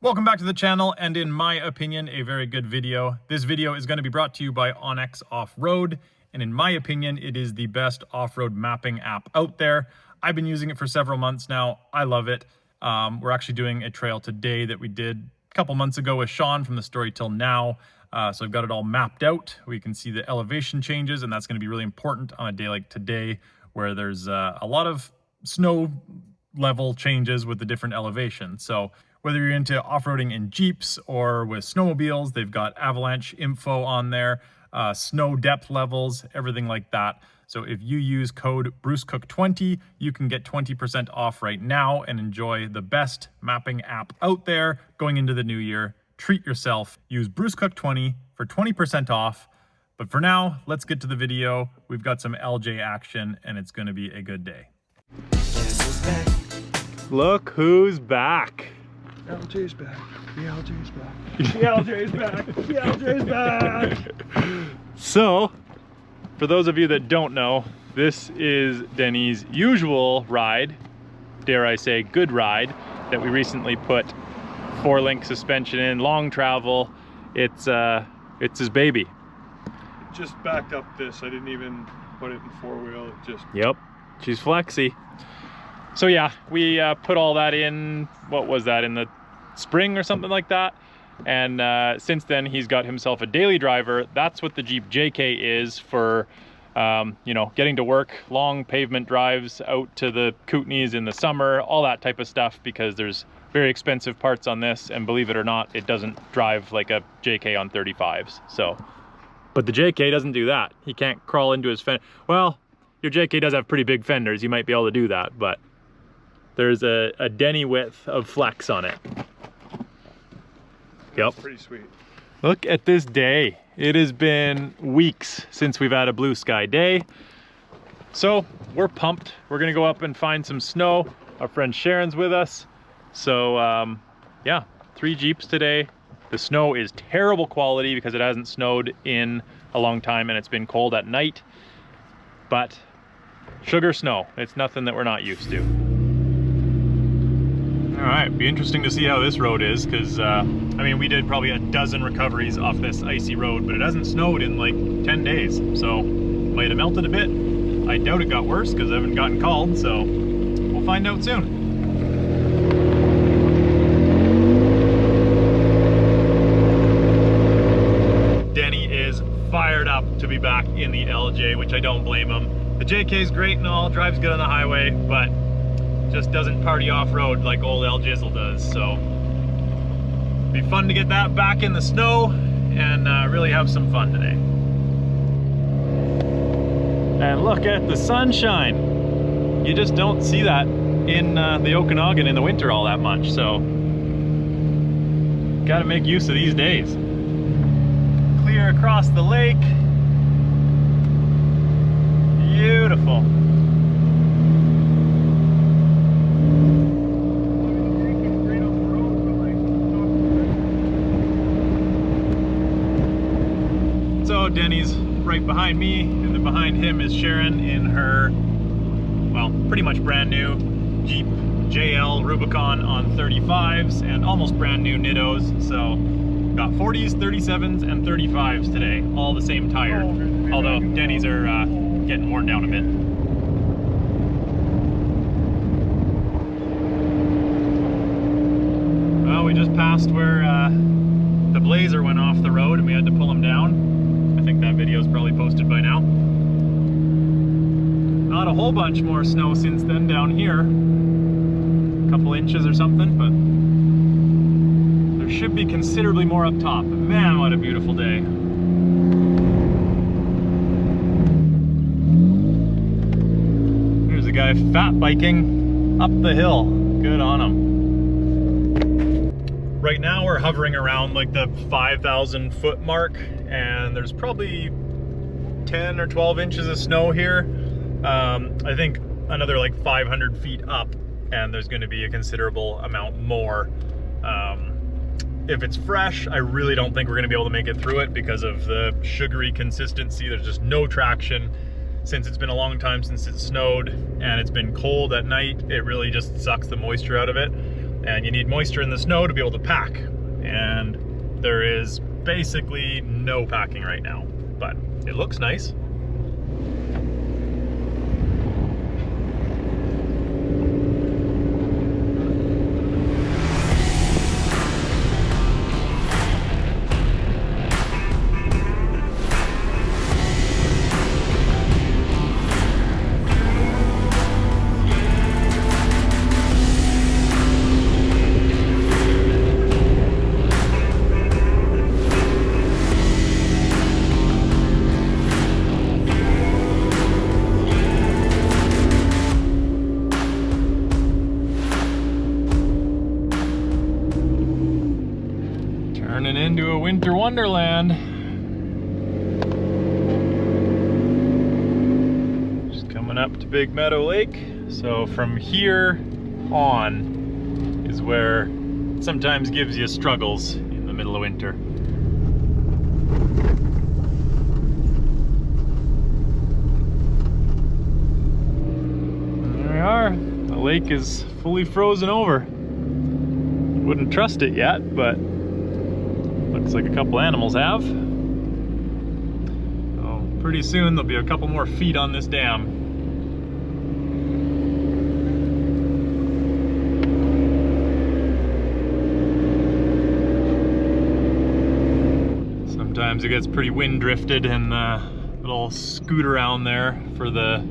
Welcome back to the channel, and in my opinion, a very good video. This video is going to be brought to you by Onyx Off-Road, and in my opinion, it is the best off-road mapping app out there. I've been using it for several months now. I love it. We're actually doing a trail today that we did a couple months ago with Sean from the Story Till Now. So I've got it all mapped out. We can see the elevation changes, and that's going to be really important on a day like today where there's a lot of snow level changes with the different elevations. So whether you're into off-roading in Jeeps or with snowmobiles, they've got avalanche info on there, snow depth levels, everything like that. So if you use code BruceCook20, you can get 20% off right now and enjoy the best mapping app out there going into the new year. Treat yourself. Use BruceCook20 for 20% off. But for now, let's get to the video. We've got some LJ action and it's going to be a good day. Look who's back. LJ's back. The LJ's back. The LJ's back. The LJ's back. So, for those of you that don't know, this is Denny's usual ride, dare I say good ride, that we recently put 4-link suspension in, long travel. It's his baby. Just backed up this. I didn't even put it in 4-wheel. It just... Yep, she's flexy. So yeah, we put all that in, what was that, in the spring or something like that. And since then, he's got himself a daily driver. That's what the Jeep JK is for, you know, getting to work, long pavement drives out to the Kootenays in the summer, all that type of stuff, because there's very expensive parts on this. And believe it or not, it doesn't drive like a JK on 35s. So, but the JK doesn't do that. He can't crawl into his fender. Well, your JK does have pretty big fenders. You might be able to do that, but there's a Denny width of flex on it. That's yep. Pretty sweet. Look at this day. It has been weeks since we've had a blue sky day. So we're pumped. We're gonna go up and find some snow. Our friend Sharon's with us. So yeah, 3 Jeeps today. The snow is terrible quality because it hasn't snowed in a long time and it's been cold at night. But sugar snow, it's nothing that we're not used to. All right, be interesting to see how this road is, because I mean, we did probably a dozen recoveries off this icy road, but it hasn't snowed in like 10 days, so might have melted a bit. I doubt it got worse because I haven't gotten called, so we'll find out soon. Denny is fired up to be back in the LJ, which I don't blame him. The JK's great and all, drives good on the highway, but just doesn't party off-road like old El Jizzle does. So be fun to get that back in the snow and really have some fun today. And look at the sunshine. You just don't see that in the Okanagan in the winter all that much, so gotta make use of these days. Clear across the lake. Beautiful. So Denny's right behind me, and then behind him is Sharon in her, well, pretty much brand new Jeep JL Rubicon on 35s and almost brand new Nittos. So got 40s, 37s, and 35s today, all the same tire. Although Denny's are getting worn down a bit. Well, we just passed where the Blazer went off the road and we had to pull him down. I think that video is probably posted by now. Not a whole bunch more snow since then down here. A couple inches or something, but there should be considerably more up top. But man, what a beautiful day. Here's a guy fat biking up the hill. Good on him. Right now we're hovering around like the 5,000 foot mark, and there's probably 10 or 12 inches of snow here. I think another like 500 feet up, and there's going to be a considerable amount more. If it's fresh, I really don't think we're going to be able to make it through it because of the sugary consistency. There's just no traction. Since it's been a long time since it snowed and it's been cold at night, it really just sucks the moisture out of it. and you need moisture in the snow to be able to pack. And there is basically no packing right now, but it looks nice. Turning into a winter wonderland. Just coming up to Big Meadow Lake. So from here on is where it sometimes gives you struggles in the middle of winter. There we are. The lake is fully frozen over. Wouldn't trust it yet, but looks like a couple animals have. So pretty soon there'll be a couple more feet on this dam. Sometimes it gets pretty wind drifted and it'll scoot around there for the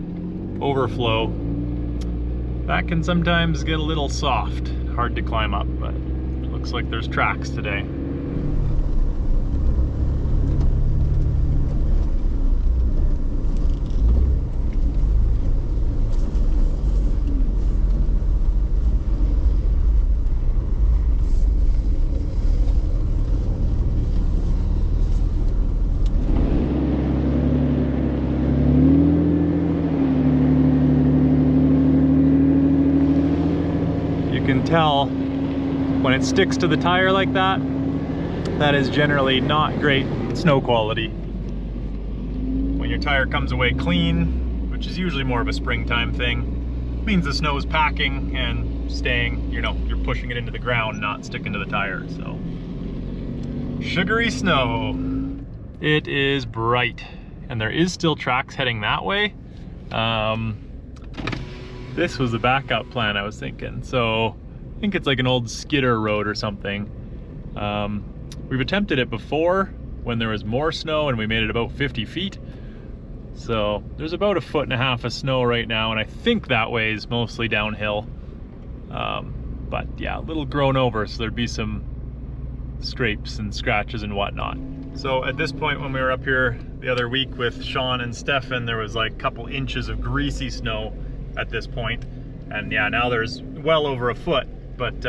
overflow. That can sometimes get a little soft, hard to climb up, but it looks like there's tracks today. Tell when it sticks to the tire like that, that is generally not great snow quality. When your tire comes away clean, which is usually more of a springtime thing, means the snow is packing and staying, you know, you're pushing it into the ground, not sticking to the tire. So sugary snow. It is bright and there is still tracks heading that way. This was the backup plan I was thinking. So I think it's like an old skidder road or something. We've attempted it before when there was more snow and we made it about 50 feet. So there's about 1.5 feet of snow right now, and I think that way is mostly downhill. But yeah, a little grown over, so there'd be some scrapes and scratches and whatnot. So at this point when we were up here the other week with Sean and Stefan, there was like a couple inches of greasy snow at this point. And yeah, now there's well over 1 foot. But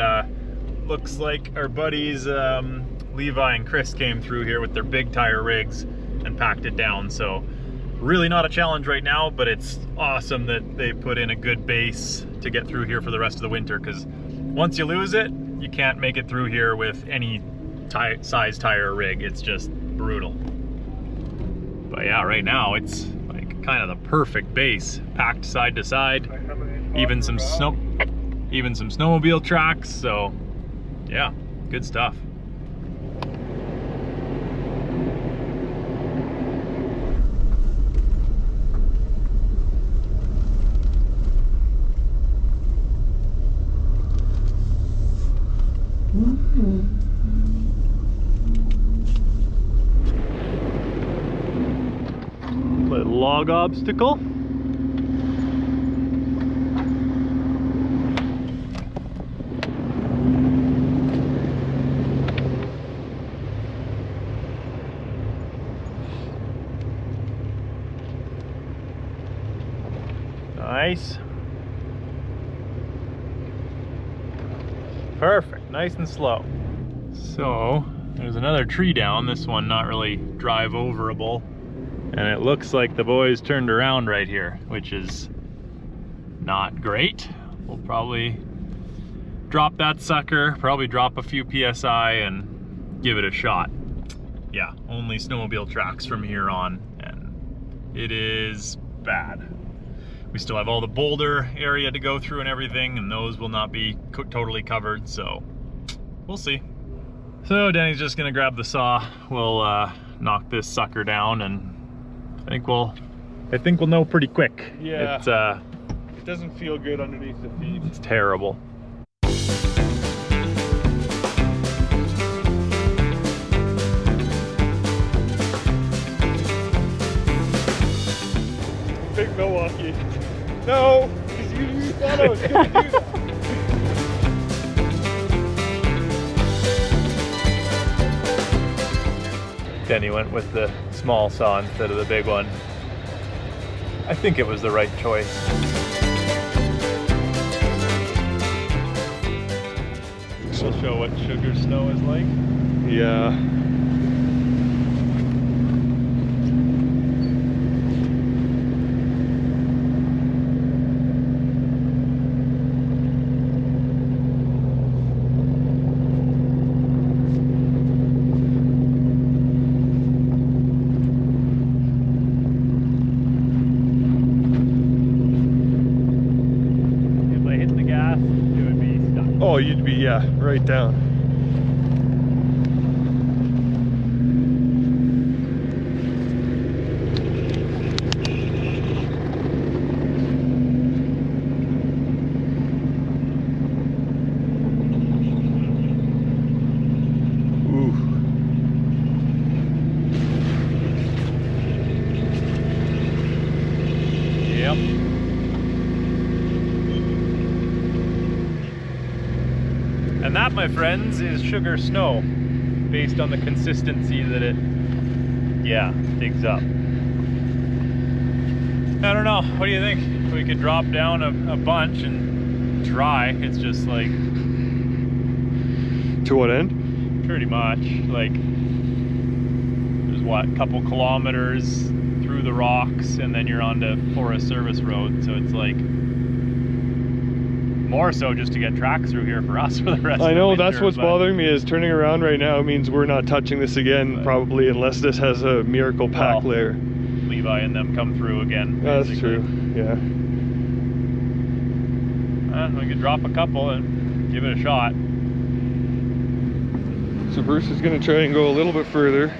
looks like our buddies Levi and Chris came through here with their big tire rigs and packed it down. So really not a challenge right now, but it's awesome that they put in a good base to get through here for the rest of the winter, because once you lose it, you can't make it through here with any size tire rig. It's just brutal. But yeah, right now it's like kind of the perfect base, packed side to side, even some snowmobile tracks. So yeah, good stuff. Little log obstacle. Nice. Perfect, nice and slow. So there's another tree down, this one not really drive overable, and it looks like the boys turned around right here, which is not great. We'll probably drop that sucker, probably drop a few PSI and give it a shot. Yeah, only snowmobile tracks from here on, and it is bad. We still have all the boulder area to go through and everything, and those will not be totally covered, so we'll see. So Denny's just gonna grab the saw. We'll knock this sucker down, and I think we'll know pretty quick. Yeah. It doesn't feel good underneath the feet. It's terrible. Big Milwaukee. No, because you thought I was gonna do that. Denny went with the small saw instead of the big one. I think it was the right choice. We'll show what sugar snow is like. Yeah. Oh, you'd be, yeah, right down. Ooh. Yep. And that, my friends, is sugar snow, based on the consistency that it, yeah, digs up. I don't know, what do you think? We could drop down a bunch and try. It's just like... To what end? Pretty much, like, there's what, a couple kilometers through the rocks, and then you're onto Forest Service Road, so it's like, more so just to get tracks through here for us for the rest of the winter. I know, that's what's bothering me, is turning around right now means we're not touching this again, probably, unless this has a miracle pack layer. Levi and them come through again. That's true, yeah. We could drop a couple and give it a shot. So Bruce is going to try and go a little bit further,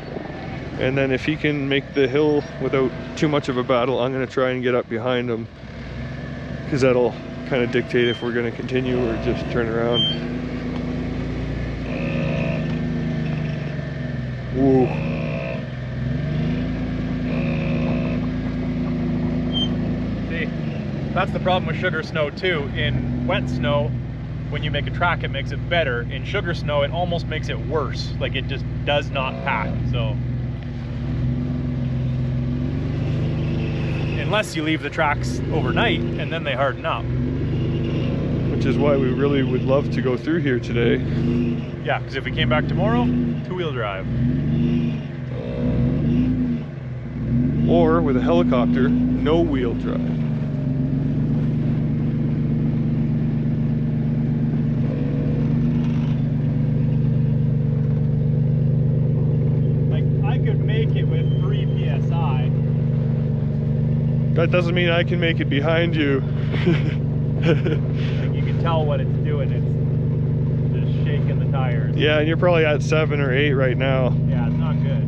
and then if he can make the hill without too much of a battle, I'm going to try and get up behind him, because that'll kind of dictate if we're going to continue or just turn around. Whoa. See, that's the problem with sugar snow too. In wet snow, when you make a track, it makes it better. In sugar snow, it almost makes it worse. Like, it just does not pack. So unless you leave the tracks overnight and then they harden up. Which is why we really would love to go through here today. Yeah, because if we came back tomorrow, two-wheel drive. Or with a helicopter, no wheel drive. Like, I could make it with 3 PSI. That doesn't mean I can make it behind you. Like, you can tell what it's doing. It's just shaking the tires. Yeah, and you're probably at 7 or 8 right now. Yeah, it's not good.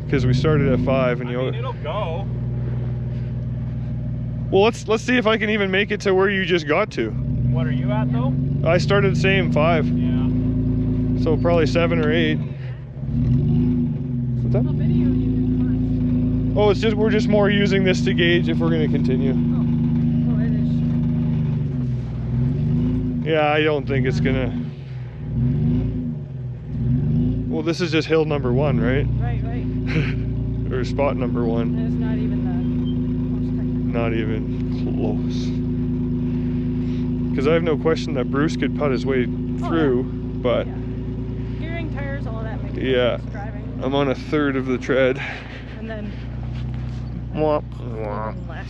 Because we started at 5 and I mean, it'll go. Well, let's see if I can even make it to where you just got to. What are you at though? I started same 5. Yeah. So probably 7 or 8. What's that? Oh, it's just, we're just more using this to gauge if we're going to continue. Yeah, I don't think it's gonna. Well, this is just hill number 1, right? Right. Or spot number 1. It's not even the most Not even close. Because I have no question that Bruce could putt his way through, but yeah. Gearing, tires, all of that makes yeah, driving. I'm on a third of the tread. And then Womp, less.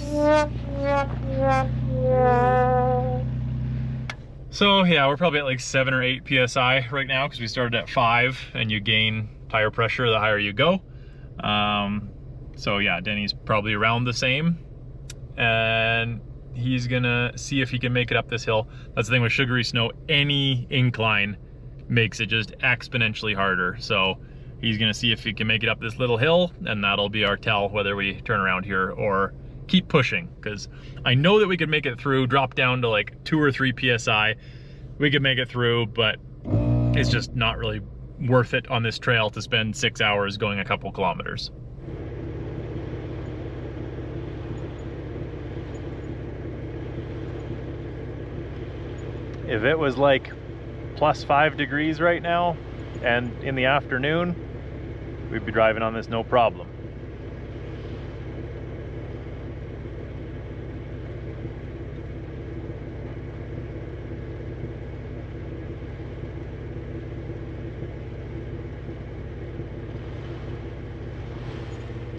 So yeah, we're probably at like 7 or 8 PSI right now because we started at 5, and you gain tire pressure the higher you go. So yeah, Denny's probably around the same. and he's gonna see if he can make it up this hill. That's the thing with sugary snow, any incline makes it just exponentially harder. So he's gonna see if he can make it up this little hill, and that'll be our tell whether we turn around here or keep pushing, because I know that we could make it through, drop down to like 2 or 3 PSI. We could make it through, but it's just not really worth it on this trail to spend 6 hours going a couple kilometers. If it was like +5 degrees right now and in the afternoon, we'd be driving on this no problem.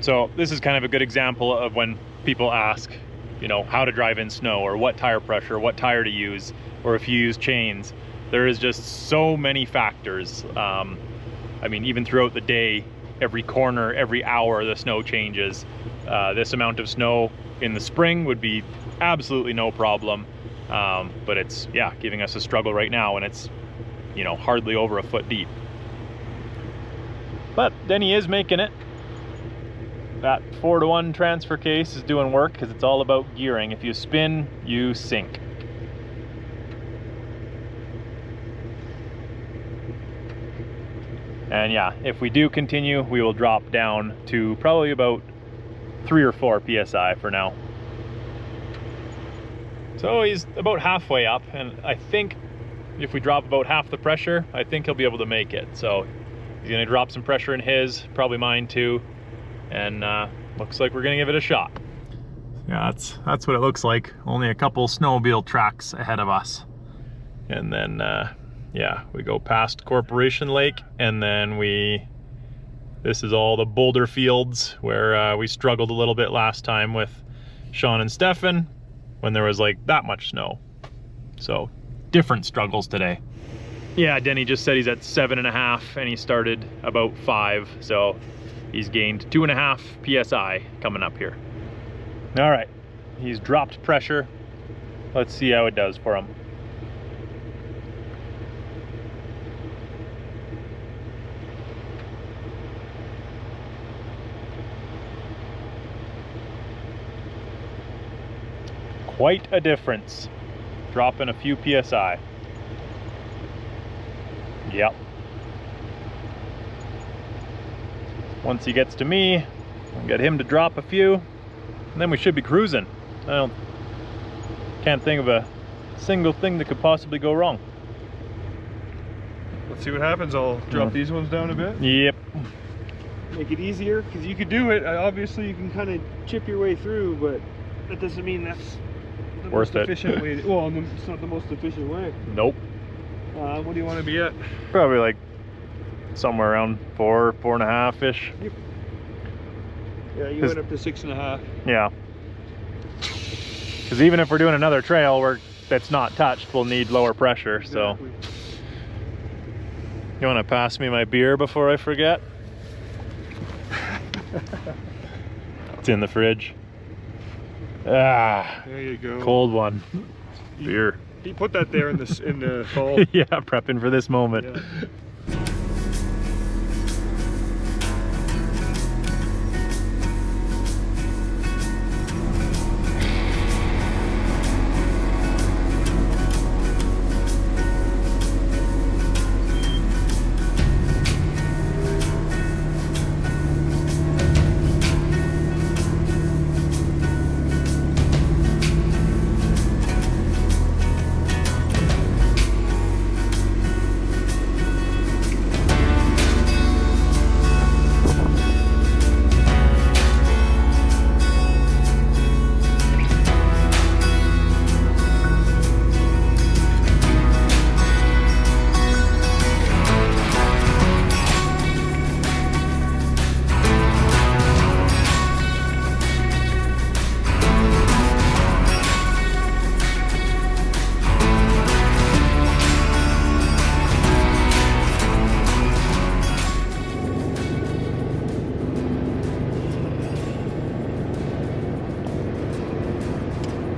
So this is kind of a good example of when people ask, you know, how to drive in snow, or what tire pressure, what tire to use, or if you use chains. There is just so many factors. I mean, even throughout the day, every corner, every hour, the snow changes. This amount of snow in the spring would be absolutely no problem. But it's, yeah, giving us a struggle right now, and it's, you know, hardly over a foot deep. But Denny is making it. That 4-to-1 transfer case is doing work, because it's all about gearing. If you spin, you sink. And yeah, if we do continue, we will drop down to probably about 3 or 4 PSI for now. So he's about halfway up, and I think if we drop about half the pressure, I think he'll be able to make it. So he's gonna drop some pressure in his, probably mine too. And looks like we're gonna give it a shot. Yeah, that's what it looks like. Only a couple snowmobile tracks ahead of us. And then yeah, we go past Corporation Lake, and then this is all the boulder fields where we struggled a little bit last time with Sean and Stefan when there was like that much snow. So different struggles today. Yeah, Denny just said he's at 7.5 and he started about 5. So he's gained 2.5 PSI coming up here. All right, he's dropped pressure. Let's see how it does for him. Quite a difference, dropping a few PSI. Yep. Once he gets to me, I'll get him to drop a few, and then we should be cruising. Can't think of a single thing that could possibly go wrong. Let's see what happens. I'll drop these ones down a bit. Yep. Make it easier, because you could do it. Obviously, you can kind of chip your way through, but that doesn't mean that's the worth most it. efficient way. Well, it's not the most efficient way. Nope. What do you want to be at? Probably like somewhere around 4.5-ish. Yeah, you went up to 6.5. Yeah. Because even if we're doing another trail that's not touched, we'll need lower pressure. Exactly. So, you want to pass me my beer before I forget? It's in the fridge. Ah, There you go. cold one. Beer. He put that there in the fall. Yeah, prepping for this moment. Yeah.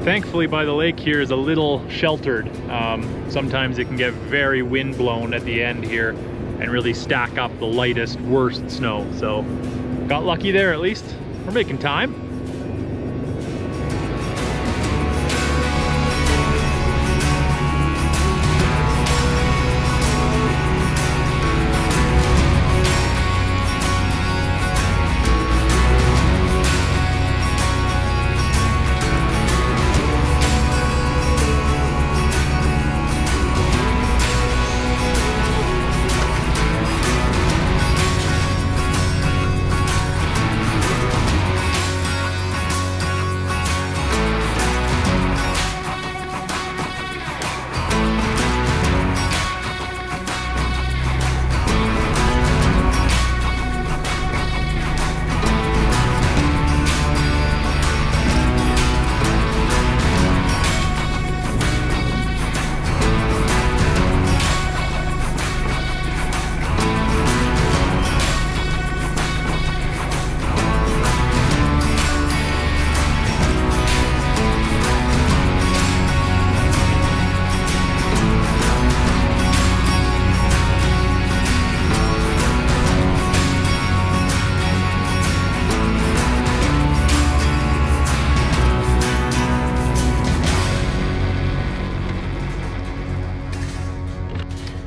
Thankfully by the lake here is a little sheltered. Sometimes it can get very wind blown at the end here and really stack up the lightest, worst snow. So got lucky there at least. We're making time.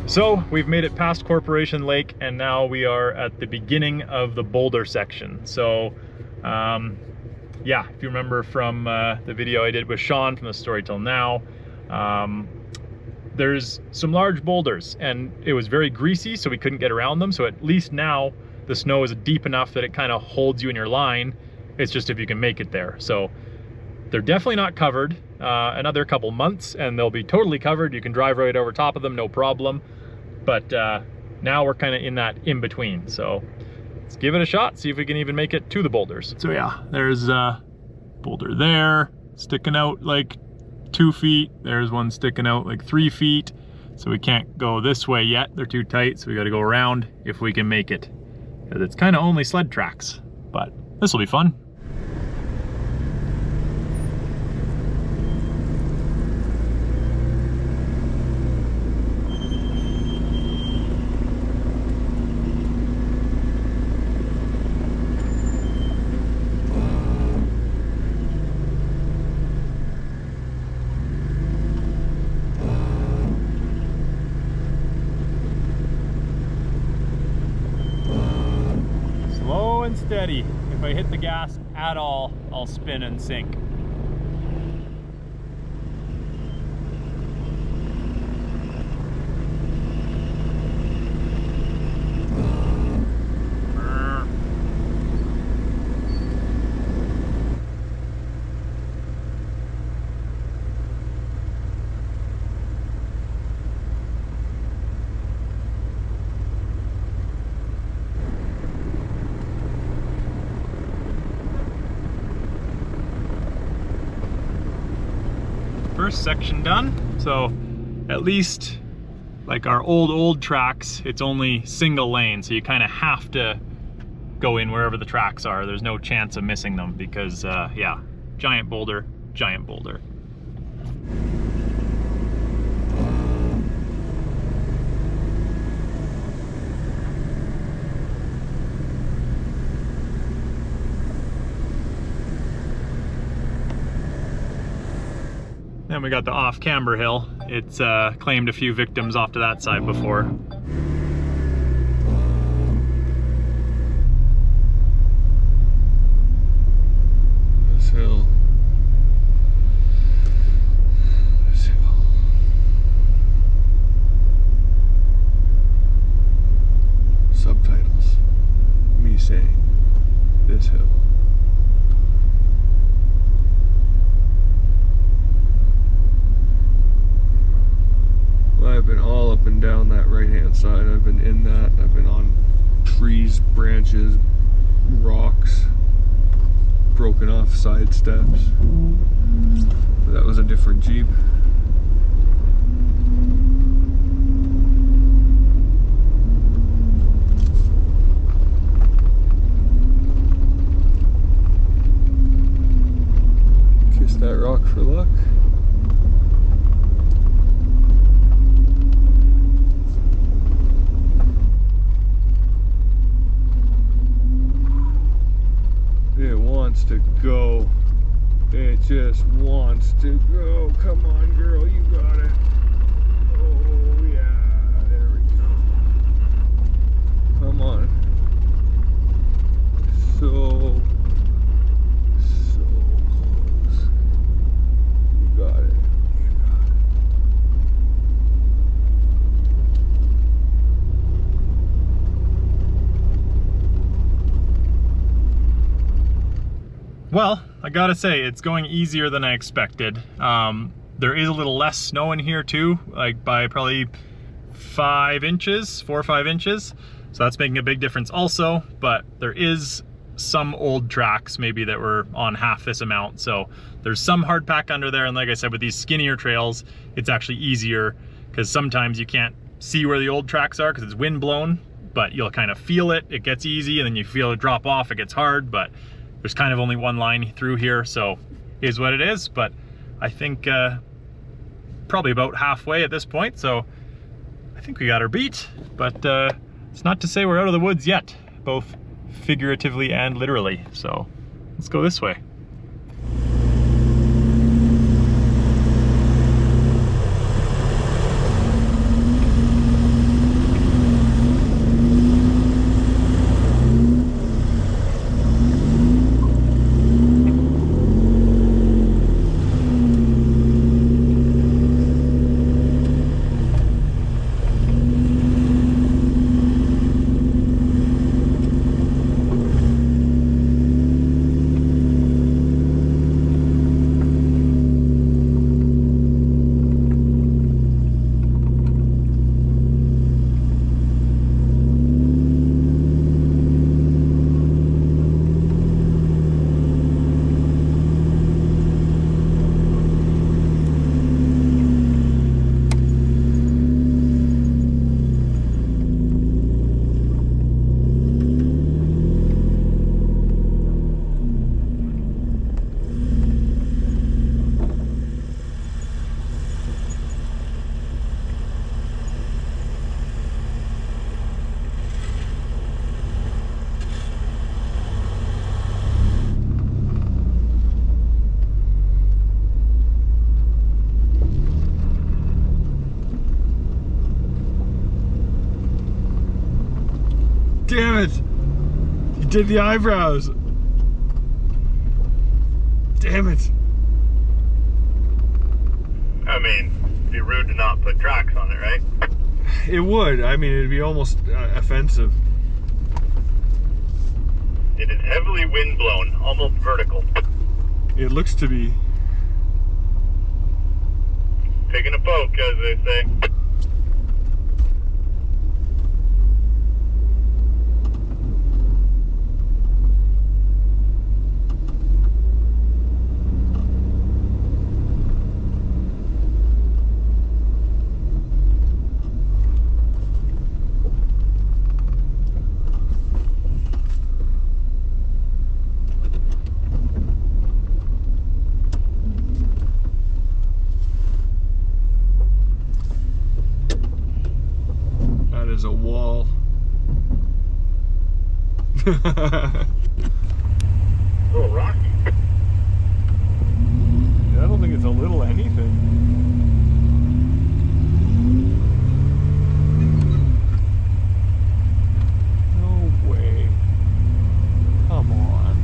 So we've made it past Corporation Lake and now we are at the beginning of the boulder section. So yeah, if you remember from the video I did with Sean from the Story Till Now, there's some large boulders and it was very greasy so we couldn't get around them. So at least now the snow is deep enough that it kind of holds you in your line. It's just if you can make it there. So they're definitely not covered. Another couple months and they'll be totally covered. You can drive right over top of them, no problem. But now we're kind of in that in between. So let's give it a shot, see if we can even make it to the boulders. So yeah, there's a boulder there, sticking out like 2 feet. There's one sticking out like 3 feet. So we can't go this way yet. They're too tight, so we got to go around if we can make it. Because it's kind of only sled tracks, but this will be fun. Steady. If I hit the gas at all, I'll spin and sink. First section done. So at least like our old tracks, it's only single lane, so you kind of have to go in wherever the tracks are. There's no chance of missing them because yeah, giant boulder, giant boulder. Then we got the off Camber Hill. It's claimed a few victims off to that side before. This hill. This hill. Subtitles. Me saying, this hill. I've been all up and down that right hand side. I've been in that. I've been on trees, branches, rocks, broken off side steps. That was a different Jeep. Kiss that rock for luck. to go. It just wants to go. Come on, girl, you got it. Oh, yeah, there we go. Come on. So close. You got it. Well, I gotta say, it's going easier than I expected. There is a little less snow in here too, like by probably 5 inches, 4 or 5 inches. So that's making a big difference also, but there is some old tracks maybe that were on half this amount. So there's some hard pack under there. And like I said, with these skinnier trails, it's actually easier because sometimes you can't see where the old tracks are because it's wind blown, but you'll kind of feel it. It gets easy and then you feel it drop off. It gets hard, but there's kind of only one line through here, so is what it is. But I think probably about halfway at this point, so I think we got our beat. But it's not to say we're out of the woods yet, both figuratively and literally. So let's go this way. Damn it! You did the eyebrows. Damn it. I mean, it'd be rude to not put tracks on it, right? It would. I mean, it'd be almost offensive. It is heavily wind blown, almost vertical. It looks to be. Taking a poke, as they say. Is a wall. A little rocky. I don't think it's a little anything. No way. Come on.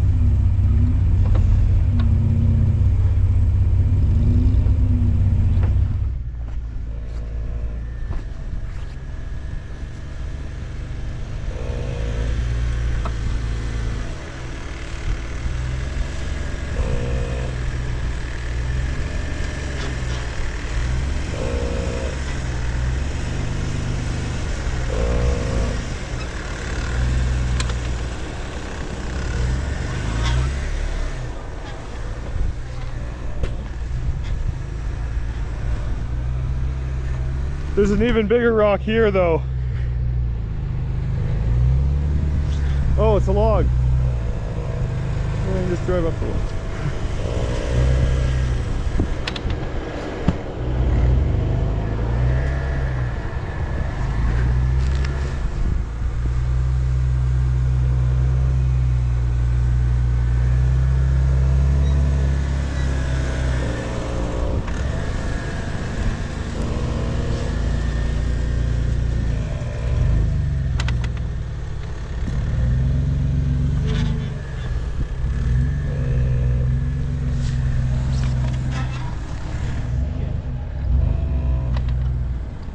There's an even bigger rock here though. Oh, it's a log. Just drive up the log.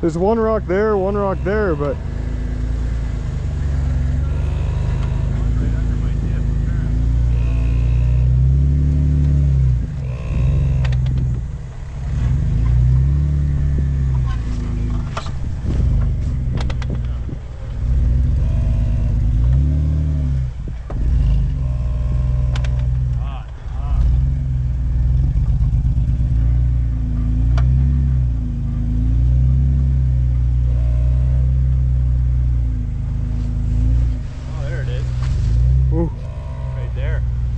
There's one rock there, but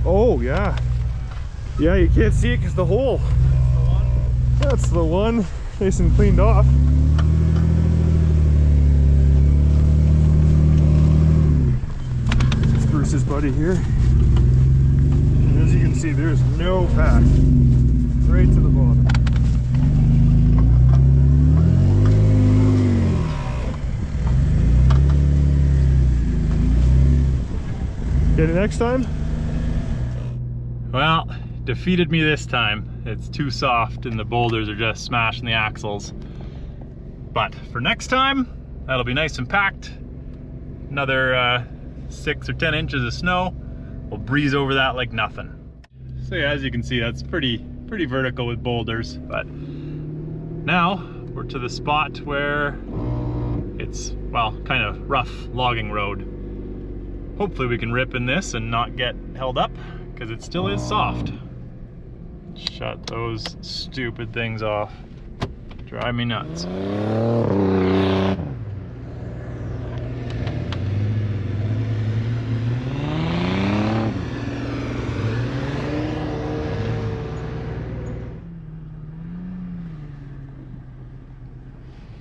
oh yeah. Yeah, you can't see it because the hole. That's the one. Nice and cleaned off. It's Bruce's buddy here. And as you can see, there's no pack. Right to the bottom. Get it next time? Well, defeated me this time. It's too soft and the boulders are just smashing the axles. But for next time, that'll be nice and packed. Another 6 or 10 inches of snow. We'll breeze over that like nothing. So yeah, as you can see, that's pretty vertical with boulders. But now we're to the spot where it's, well, kind of rough logging road. Hopefully we can rip in this and not get held up, because it still is soft. Shut those stupid things off. Drive me nuts.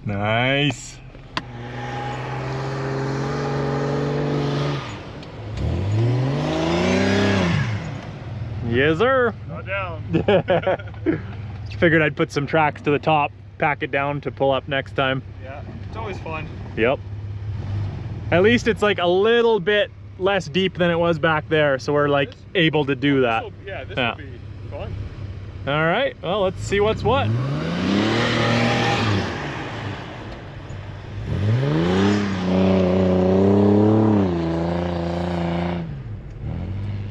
Nice. Yes, sir. Not down. Figured I'd put some tracks to the top, pack it down to pull up next time. Yeah, it's always fun. Yep. At least it's like a little bit less deep than it was back there, so we're like able to do that. This will be fun. All right, well, let's see what's what.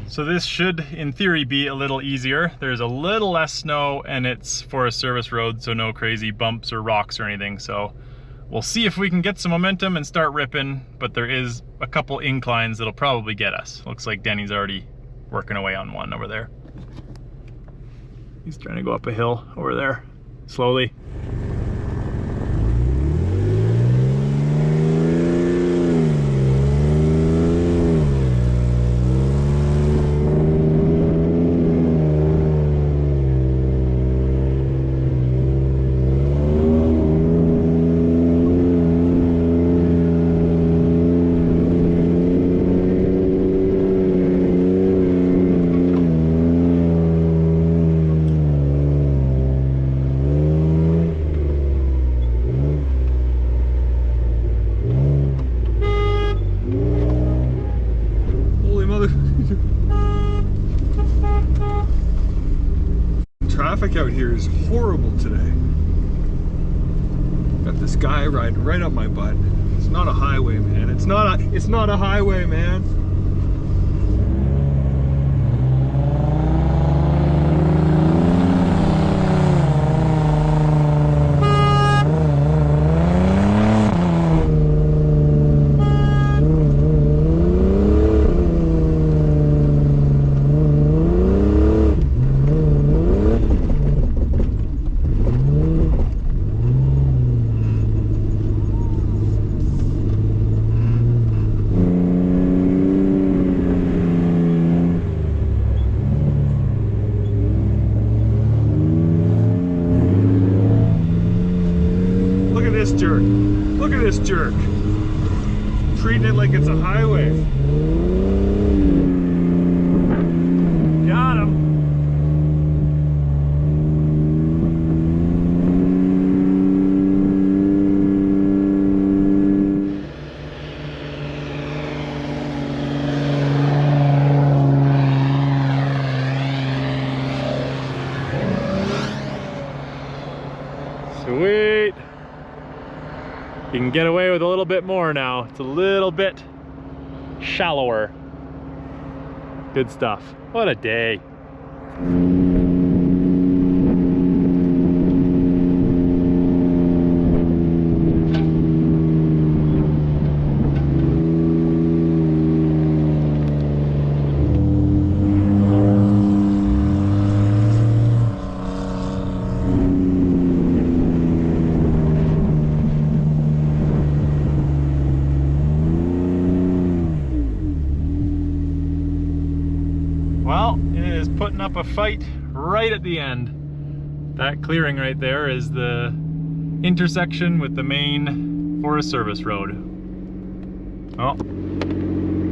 So this should, in theory, be a little easier. There's a little less snow and it's for a service road, so no crazy bumps or rocks or anything. So we'll see if we can get some momentum and start ripping, but there is a couple inclines that'll probably get us. Looks like Denny's already working away on one over there. He's trying to go up a hill over there, slowly. Traffic out here is horrible today. Got this guy riding right up my butt. It's not a highway, man. It's not a highway, man. Jerk. Look at this jerk. Treating it like it's a highway. Got him. Sweet. bit more now. It's a little bit shallower. Good stuff. What a day. Well, it is putting up a fight right at the end. That clearing right there is the intersection with the main Forest Service road. Oh,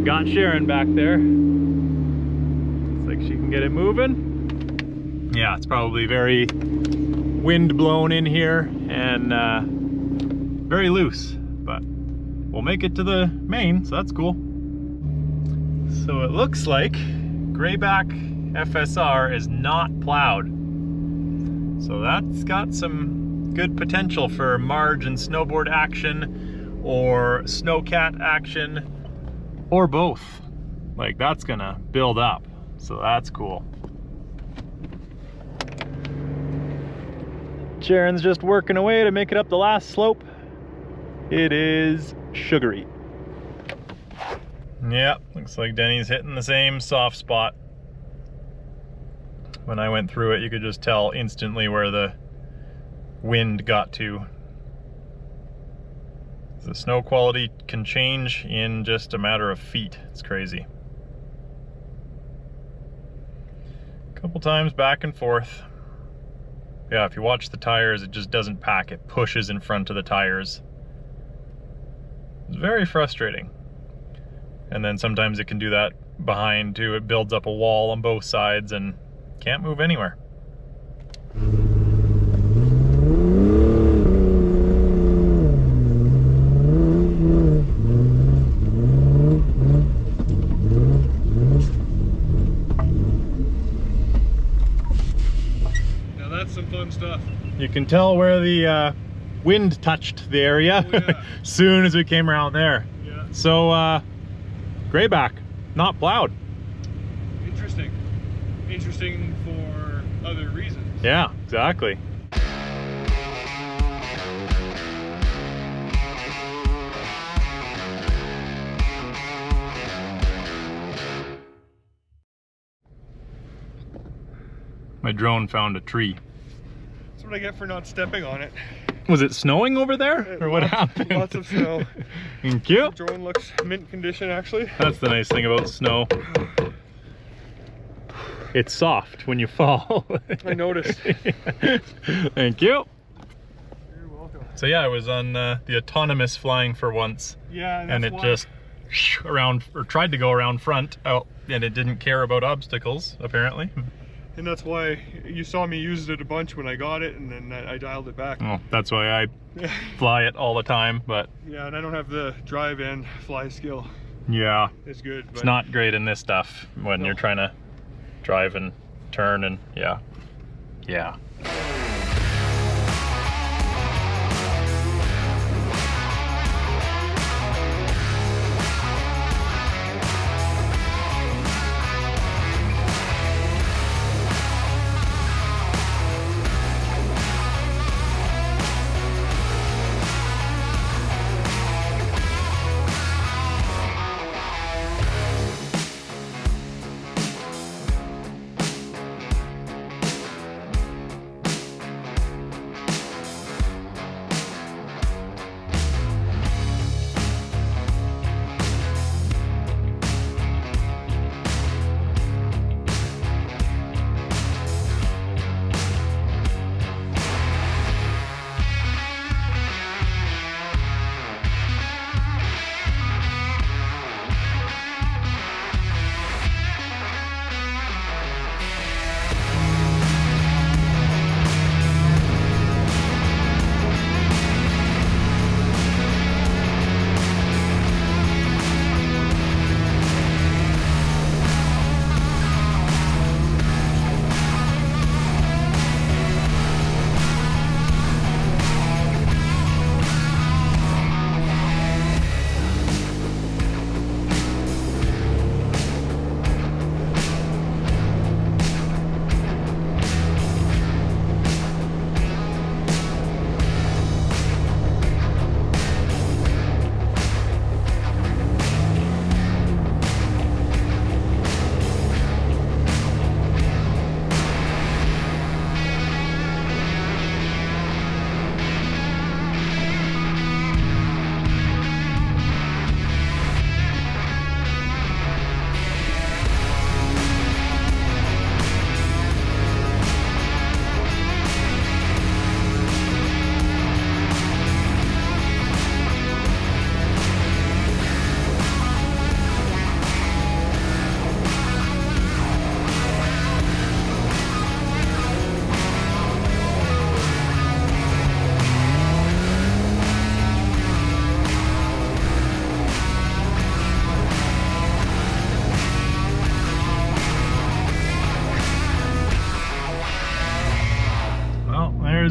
got Sharon back there. Looks like she can get it moving. Yeah, it's probably very wind blown in here and very loose, but we'll make it to the main, so that's cool. So it looks like Grayback FSR is not plowed. So that's got some good potential for marge and snowboard action or snowcat action or both. Like that's gonna build up. So that's cool. Sharon's just working away to make it up the last slope. It is sugary. Yep, looks like Denny's hitting the same soft spot. When I went through it, you could just tell instantly where the wind got to. The snow quality can change in just a matter of feet. It's crazy. A couple times back and forth. Yeah, if you watch the tires, it just doesn't pack. It pushes in front of the tires. It's very frustrating. And then sometimes it can do that behind too. It builds up a wall on both sides and can't move anywhere. Now that's some fun stuff. You can tell where the wind touched the area. Oh, yeah. Soon as we came around there. Yeah. So Grayback, not plowed. Interesting. Interesting for other reasons. Yeah, exactly. My drone found a tree. That's what I get for not stepping on it. Was it snowing over there? Or what happened? Lots of snow. Thank you. The drone looks mint condition actually. That's the nice thing about snow. It's soft when you fall. I noticed. Thank you. You're welcome. So yeah, I was on the autonomous flying for once. Yeah, and it just around, or tried to go around front, oh, and it didn't care about obstacles, apparently. And that's why you saw me use it a bunch when I got it, and then I dialed it back. Well, that's why I fly it all the time, but... Yeah, and I don't have the drive and fly skill. Yeah. It's good, but... It's not great in this stuff when you're trying to drive and turn and, yeah. Yeah.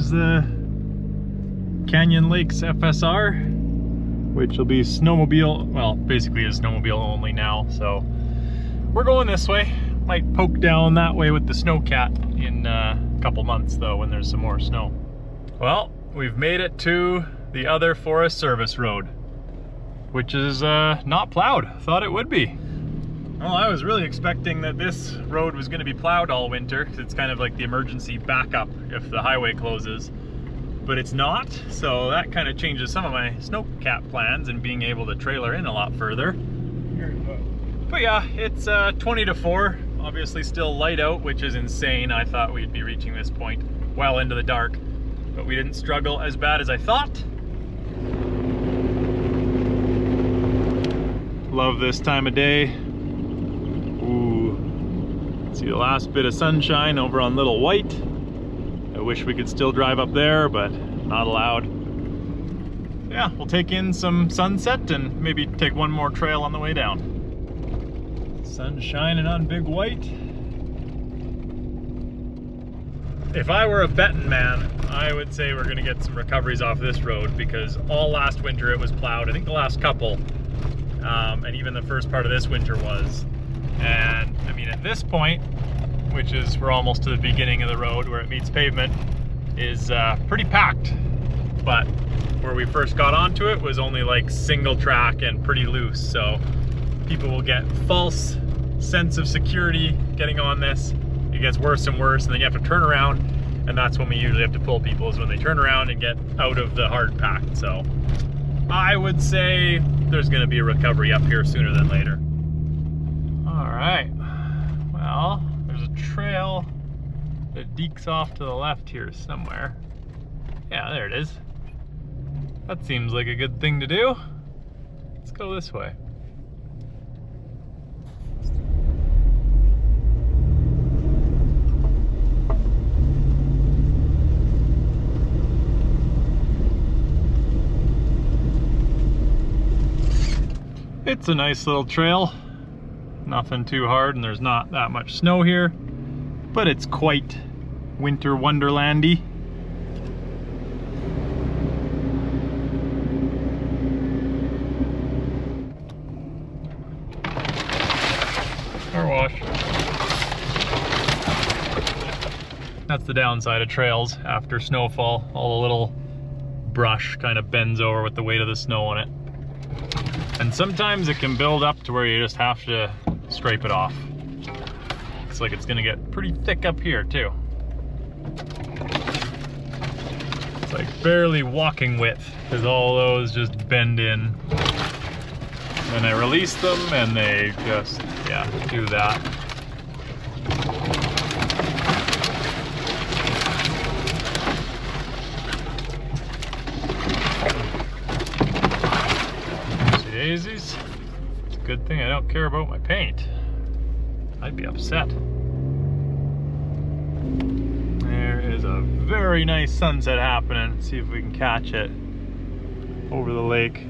is the Canyon Lakes FSR, which will be snowmobile, well, basically is snowmobile only now. So we're going this way. Might poke down that way with the snowcat in a couple months though, when there's some more snow. Well, we've made it to the other Forest Service road, which is not plowed. Thought it would be. Well, I was really expecting that this road was going to be plowed all winter, because it's kind of like the emergency backup if the highway closes. But it's not, so that kind of changes some of my snowcat plans and being able to trailer in a lot further. But yeah, it's 20 to 4, obviously still light out, which is insane. I thought we'd be reaching this point well into the dark, but we didn't struggle as bad as I thought. Love this time of day. Ooh, see the last bit of sunshine over on Little White. I wish we could still drive up there, but not allowed. Yeah, we'll take in some sunset and maybe take one more trail on the way down. Sun shining on Big White. If I were a betting man, I would say we're gonna get some recoveries off this road, because all last winter it was plowed. I think the last couple, and even the first part of this winter was. And I mean, at this point, which is we're almost to the beginning of the road where it meets pavement, is pretty packed. But where we first got onto it was only like single track and pretty loose, so people will get false sense of security getting on this. It gets worse and worse, and then you have to turn around, and that's when we usually have to pull people, is when they turn around and get out of the hard pack. So I would say there's going to be a recovery up here sooner than later. All right, well, there's a trail that dekes off to the left here somewhere. Yeah, there it is. That seems like a good thing to do. Let's go this way. It's a nice little trail. Nothing too hard, and there's not that much snow here, but it's quite winter wonderlandy. Car wash. That's the downside of trails after snowfall. All the little brush kind of bends over with the weight of the snow on it. And sometimes it can build up to where you just have to scrape it off. Looks like it's gonna get pretty thick up here too. It's like barely walking width, because all those just bend in. And I release them and they just, yeah, do that. Daisies. It's a good thing I don't care about my paint. I'd be upset. There is a very nice sunset happening. Let's see if we can catch it over the lake.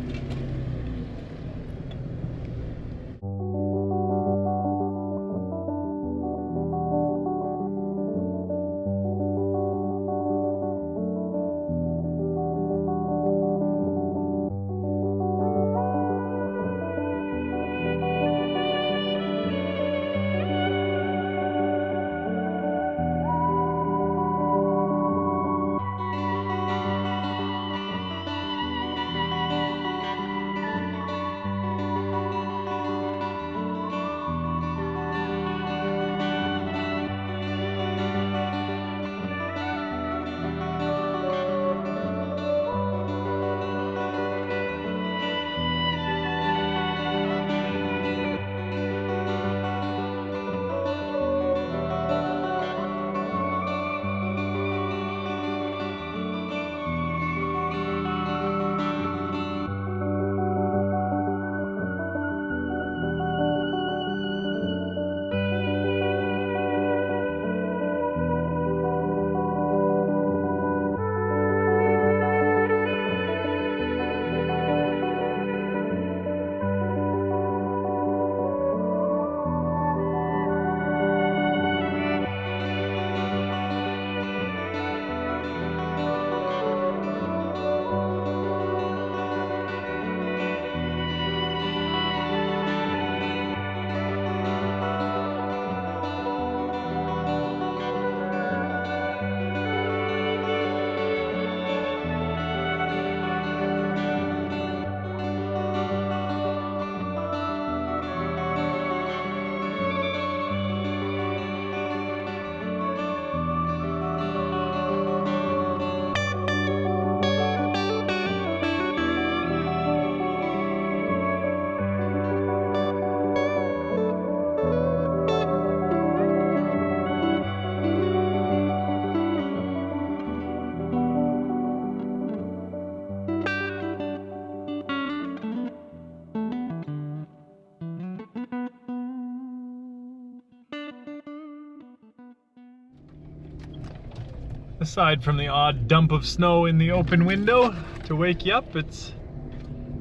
Aside from the odd dump of snow in the open window to wake you up, it's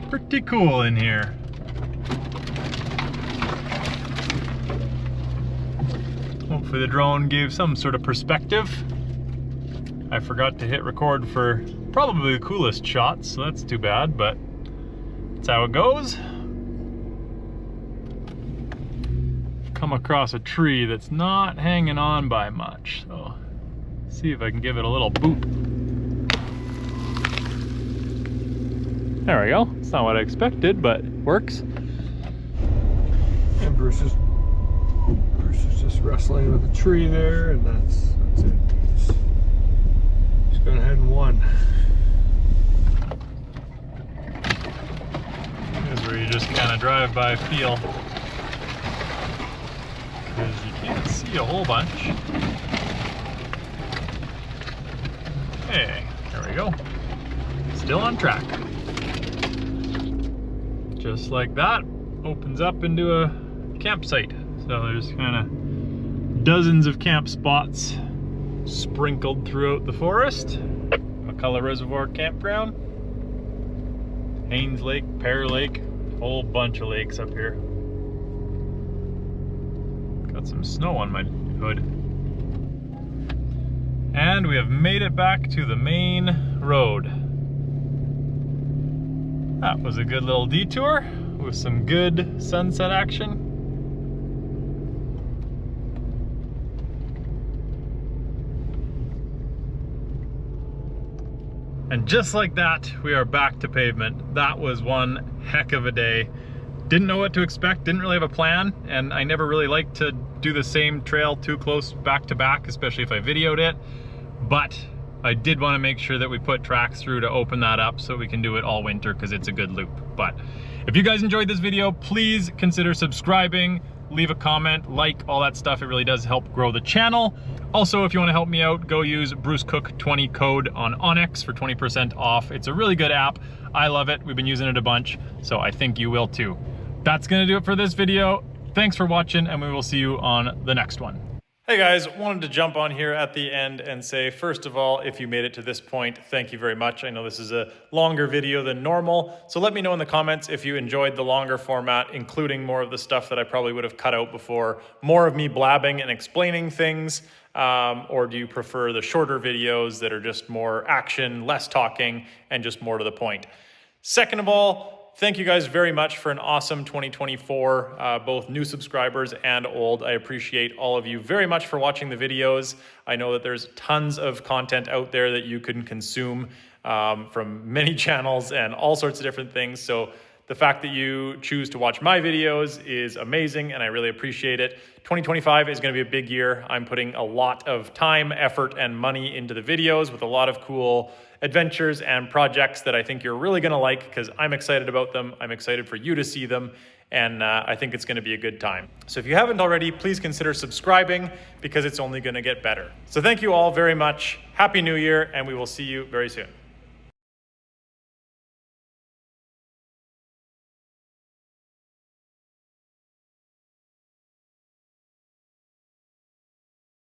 pretty cool in here. Hopefully the drone gave some sort of perspective. I forgot to hit record for probably the coolest shots, so that's too bad, but that's how it goes. Come across a tree that's not hanging on by much, so see if I can give it a little boop. There we go. It's not what I expected, but works. And Bruce is just wrestling with a tree there, and that's it. He's going ahead and won. This is where you just kind of drive by feel, because you can't see a whole bunch. Hey, there we go. Still on track. Just like that, opens up into a campsite. So there's kind of dozens of camp spots sprinkled throughout the forest. McCullough Reservoir Campground, Haynes Lake, Pear Lake, whole bunch of lakes up here. Got some snow on my hood. And we have made it back to the main road. That was a good little detour with some good sunset action. And just like that, we are back to pavement. That was one heck of a day. Didn't know what to expect, didn't really have a plan, and I never really like to do the same trail too close back to back, especially if I videoed it. But I did want to make sure that we put tracks through to open that up so we can do it all winter, because it's a good loop. But if you guys enjoyed this video, please consider subscribing, leave a comment, like, all that stuff. It really does help grow the channel. Also, if you want to help me out, go use BruceCook20 code on Onyx for 20% off. It's a really good app. I love it. We've been using it a bunch, so I think you will too. That's gonna do it for this video. Thanks for watching, and we will see you on the next one. Hey guys, wanted to jump on here at the end and say, first of all, if you made it to this point, thank you very much. I know this is a longer video than normal, so let me know in the comments if you enjoyed the longer format, including more of the stuff that I probably would have cut out before, more of me blabbing and explaining things, or do you prefer the shorter videos that are just more action, less talking, and just more to the point? Second of all, thank you guys very much for an awesome 2024, both new subscribers and old. I appreciate all of you very much for watching the videos. I know that there's tons of content out there that you can consume from many channels and all sorts of different things. So the fact that you choose to watch my videos is amazing, and I really appreciate it. 2025 is going to be a big year. I'm putting a lot of time, effort, and money into the videos with a lot of cool adventures and projects that I think you're really going to like, because I'm excited about them. I'm excited for you to see them, and I think it's going to be a good time. So if you haven't already, please consider subscribing, because it's only going to get better. So thank you all very much. Happy New Year, and we will see you very soon.